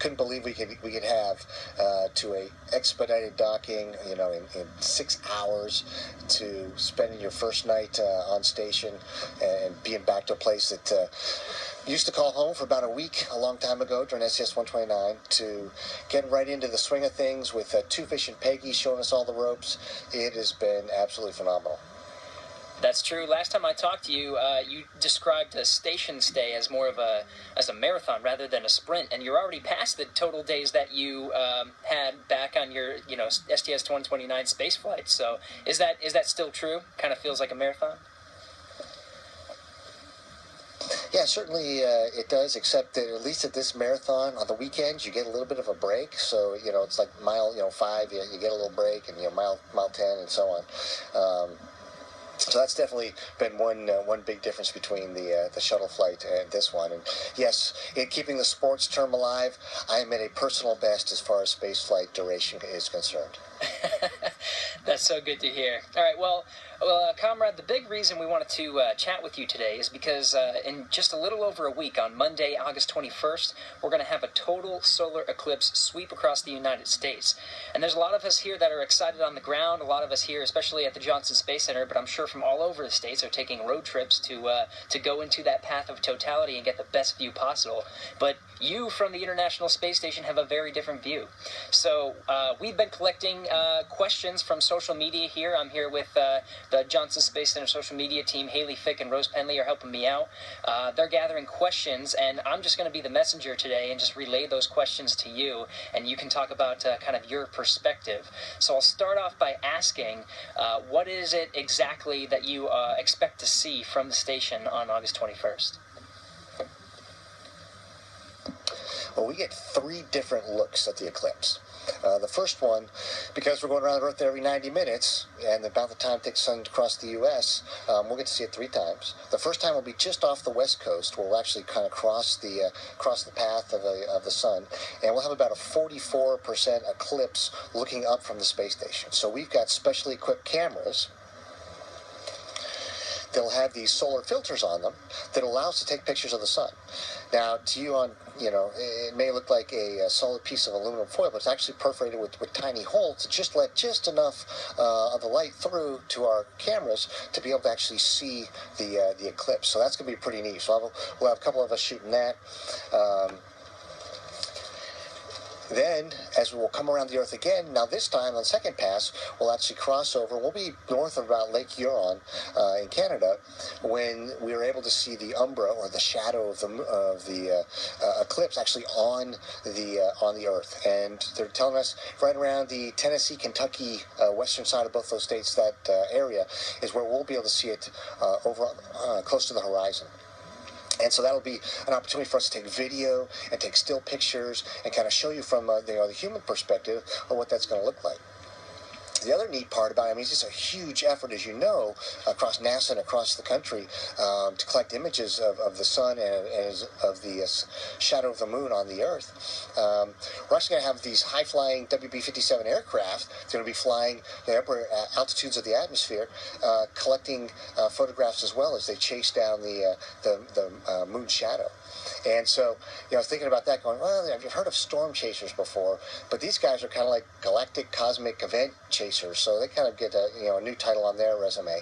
couldn't believe we could have to a expedited docking, you know, in 6 hours, to spending your first night on station and being back to a place that used to call home for about a week a long time ago during SCS 129, to getting right into the swing of things with Two Fish and Peggy showing us all the ropes. It has been absolutely phenomenal. That's true. Last time I talked to you, you described a station stay as more of a marathon rather than a sprint, and you're already past the total days that you had back on your STS 129 space flight. So is that still true? Kind of feels like a marathon. Yeah, certainly it does, except that at least at this marathon, on the weekends, you get a little bit of a break. So, it's like mile 5, you get a little break, and mile 10 and so on. So that's definitely been one big difference between the shuttle flight and this one. And yes, in keeping the sports term alive, I am at a personal best as far as space flight duration is concerned. That's so good to hear. All right, well, comrade, the big reason we wanted to chat with you today is because in just a little over a week, on Monday, August 21st, we're going to have a total solar eclipse sweep across the United States. And there's a lot of us here that are excited on the ground, a lot of us here, especially at the Johnson Space Center, but I'm sure from all over the states, are taking road trips to go into that path of totality and get the best view possible. But you from the International Space Station have a very different view. So we've been collecting questions from social media here. I'm here with the Johnson Space Center social media team. Haley Fick and Rose Penley are helping me out. They're gathering questions, and I'm just going to be the messenger today and just relay those questions to you, and you can talk about kind of your perspective. So I'll start off by asking, what is it exactly that you expect to see from the station on August 21st? Well, we get 3 different looks at the eclipse. The first one, because we're going around the Earth every 90 minutes, and about the time it takes the sun to cross the U.S., we'll get to see it 3 times. The first time will be just off the west coast, where we'll actually kind of cross the path of the sun, and we'll have about a 44% eclipse looking up from the space station. So we've got specially equipped cameras. They'll have these solar filters on them that allow us to take pictures of the sun. Now, to you it may look like a solid piece of aluminum foil, but it's actually perforated with tiny holes to just let just enough of the light through to our cameras to be able to actually see the eclipse. So that's going to be pretty neat. So we'll have a couple of us shooting that. Then, as we'll come around the Earth again, now this time on the second pass, we'll actually cross over. We'll be north of about Lake Huron in Canada, when we were able to see the umbra, or the shadow of the eclipse, actually on the Earth. And they're telling us right around the Tennessee, Kentucky, western side of both those states, that area is where we'll be able to see it over close to the horizon. And so that'll be an opportunity for us to take video and take still pictures and kind of show you from the human perspective of what that's going to look like. The other neat part about it, it's just a huge effort, as you know, across NASA and across the country, to collect images of the sun and of the shadow of the moon on the Earth. We're actually going to have these high-flying WB-57 aircraft. They're going to be flying the upper altitudes of the atmosphere, collecting photographs as well as they chase down the moon shadow. And so, I was thinking about that, going, well, I've heard of storm chasers before, but these guys are kind of like galactic cosmic event chasers, so they kind of get a new title on their resume.